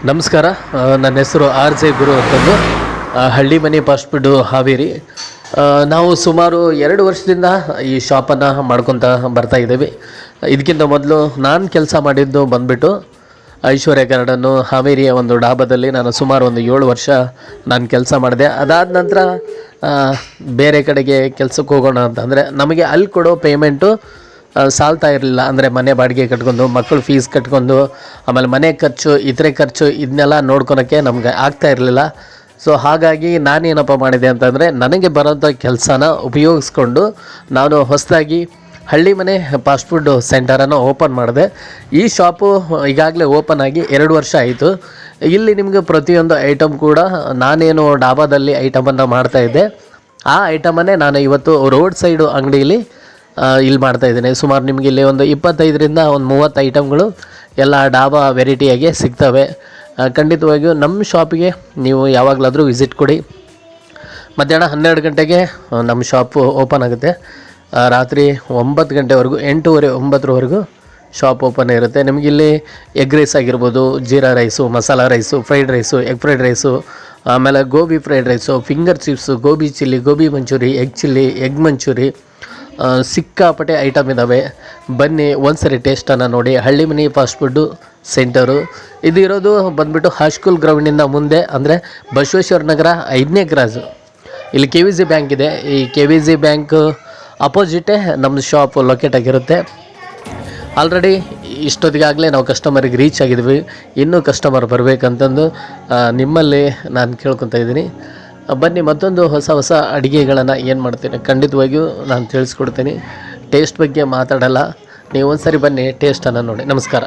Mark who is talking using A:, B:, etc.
A: ನಮಸ್ಕಾರ. ನನ್ನ ಹೆಸರು ಆರ್ ಜೆ ಗುರು ಅಂತಂದು, ಹಳ್ಳಿ ಮನೆ ಫಾಸ್ಟ್ ಫುಡ್ಡು ಹಾವೇರಿ. ನಾವು ಸುಮಾರು 2 ವರ್ಷದಿಂದ ಈ ಶಾಪನ್ನು ಮಾಡ್ಕೊತ ಬರ್ತಾ ಇದ್ದೀವಿ. ಇದಕ್ಕಿಂತ ಮೊದಲು ನಾನು ಕೆಲಸ ಮಾಡಿದ್ದು ಬಂದುಬಿಟ್ಟು ಐಶ್ವರ್ಯ ಗಾರ್ಡನ್ನು ಹಾವೇರಿಯ ಒಂದು ಡಾಬಾದಲ್ಲಿ ನಾನು ಸುಮಾರು ಒಂದು 7 ವರ್ಷ ನಾನು ಕೆಲಸ ಮಾಡಿದೆ. ಅದಾದ ನಂತರ ಬೇರೆ ಕಡೆಗೆ ಕೆಲಸಕ್ಕೆ ಹೋಗೋಣ ಅಂತಂದರೆ ನಮಗೆ ಅಲ್ಲಿ ಕೊಡೋ ಪೇಮೆಂಟು ಸಾಲ್ತಾ ಇರಲಿಲ್ಲ. ಅಂದರೆ ಮನೆ ಬಾಡಿಗೆ ಕಟ್ಕೊಂಡು, ಮಕ್ಕಳು ಫೀಸ್ ಕಟ್ಕೊಂಡು, ಆಮೇಲೆ ಮನೆ ಖರ್ಚು, ಇತರೆ ಖರ್ಚು ಇದನ್ನೆಲ್ಲ ನೋಡ್ಕೊಳಕ್ಕೆ ನಮಗೆ ಆಗ್ತಾ ಇರಲಿಲ್ಲ. ಸೊ ಹಾಗಾಗಿ ನಾನೇನಪ್ಪ ಮಾಡಿದೆ ಅಂತಂದರೆ, ನನಗೆ ಬರೋಂಥ ಕೆಲಸನ ಉಪಯೋಗಿಸ್ಕೊಂಡು ನಾನು ಹೊಸದಾಗಿ ಹಳ್ಳಿ ಮನೆ ಫಾಸ್ಟ್ ಫುಡ್ ಸೆಂಟರನ್ನು ಓಪನ್ ಮಾಡಿದೆ. ಈ ಶಾಪು ಈಗಾಗಲೇ ಓಪನ್ ಆಗಿ 2 ವರ್ಷ ಆಯಿತು. ಇಲ್ಲಿ ನಿಮಗೆ ಪ್ರತಿಯೊಂದು ಐಟಮ್ ಕೂಡ ನಾನೇನು ಡಾಬಾದಲ್ಲಿ ಐಟಮನ್ನು ಮಾಡ್ತಾಯಿದ್ದೆ, ಆ ಐಟಮನ್ನೇ ನಾನು ಇವತ್ತು ರೋಡ್ ಸೈಡು ಅಂಗಡಿಯಲ್ಲಿ ಇಲ್ಲಿ ಮಾಡ್ತಾಯಿದ್ದೀನಿ. ಸುಮಾರು ನಿಮಗೆ ಇಲ್ಲಿ ಒಂದು 25ರಿಂದ ಒಂದು 30 ಐಟಮ್ಗಳು ಎಲ್ಲ ಡಾಬಾ ವೆರೈಟಿಯಾಗಿ ಸಿಗ್ತವೆ. ಖಂಡಿತವಾಗಿಯೂ ನಮ್ಮ ಶಾಪಿಗೆ ನೀವು ಯಾವಾಗಲಾದರೂ ವಿಸಿಟ್ ಕೊಡಿ. ಮಧ್ಯಾಹ್ನ 12 ಗಂಟೆಗೆ ನಮ್ಮ ಶಾಪು ಓಪನ್ ಆಗುತ್ತೆ. ರಾತ್ರಿ 9 ಗಂಟೆವರೆಗೂ, 8:30, 9ರವರೆಗೂ ಶಾಪ್ ಓಪನ್ ಇರುತ್ತೆ. ನಿಮಗಿಲ್ಲಿ ಎಗ್ ರೈಸ್ ಆಗಿರ್ಬೋದು, jeera rice, masala rice, fried rice, egg fried rice, ಆಮೇಲೆ gobi fried rice, finger chips, gobi chilli, gobi manchurian, egg chilli, egg manchurian, ಸಿಕ್ಕಾಪಟ್ಟೆ ಐಟಮ್ ಇದ್ದಾವೆ. ಬನ್ನಿ ಒಂದ್ಸರಿ ಟೇಸ್ಟನ್ನು ನೋಡಿ. ಹಳ್ಳಿ ಮನೆ ಫಾಸ್ಟ್ ಫುಡ್ಡು ಸೆಂಟರು ಇದು ಇರೋದು ಬಂದುಬಿಟ್ಟು ಹೈಸ್ಕೂಲ್ ಗ್ರೌಂಡಿಂದ ಮುಂದೆ, ಅಂದರೆ ಬಸವೇಶ್ವರ ನಗರ 5ನೇ ಕ್ರಾಸು. ಇಲ್ಲಿ KVZ ಬ್ಯಾಂಕ್ ಇದೆ. ಈ KVZ ಬ್ಯಾಂಕ್ ಅಪೋಸಿಟೇ ನಮ್ಮ ಶಾಪ್ ಲೊಕೇಟ್ ಆಗಿರುತ್ತೆ. ಆಲ್ರೆಡಿ ಇಷ್ಟೊತ್ತಿಗಾಗಲೇ ನಾವು ಕಸ್ಟಮರಿಗೆ ರೀಚ್ ಆಗಿದ್ವಿ. ಇನ್ನೂ ಕಸ್ಟಮರ್ ಬರಬೇಕಂತಂದು ನಿಮ್ಮಲ್ಲಿ ನಾನು ಕೇಳ್ಕೊತಾ ಇದ್ದೀನಿ. ಬನ್ನಿ, ಮತ್ತೊಂದು ಹೊಸ ಅಡುಗೆಗಳನ್ನು ಏನು ಮಾಡ್ತೀನಿ ಖಂಡಿತವಾಗಿಯೂ ನಾನು ತಿಳಿಸ್ಕೊಡ್ತೀನಿ. ಟೇಸ್ಟ್ ಬಗ್ಗೆ ಮಾತಾಡಲ್ಲ, ನೀವು ಒಂದು ಸರಿ ಬನ್ನಿ, ಟೇಸ್ಟನ್ನು ನೋಡಿ. ನಮಸ್ಕಾರ.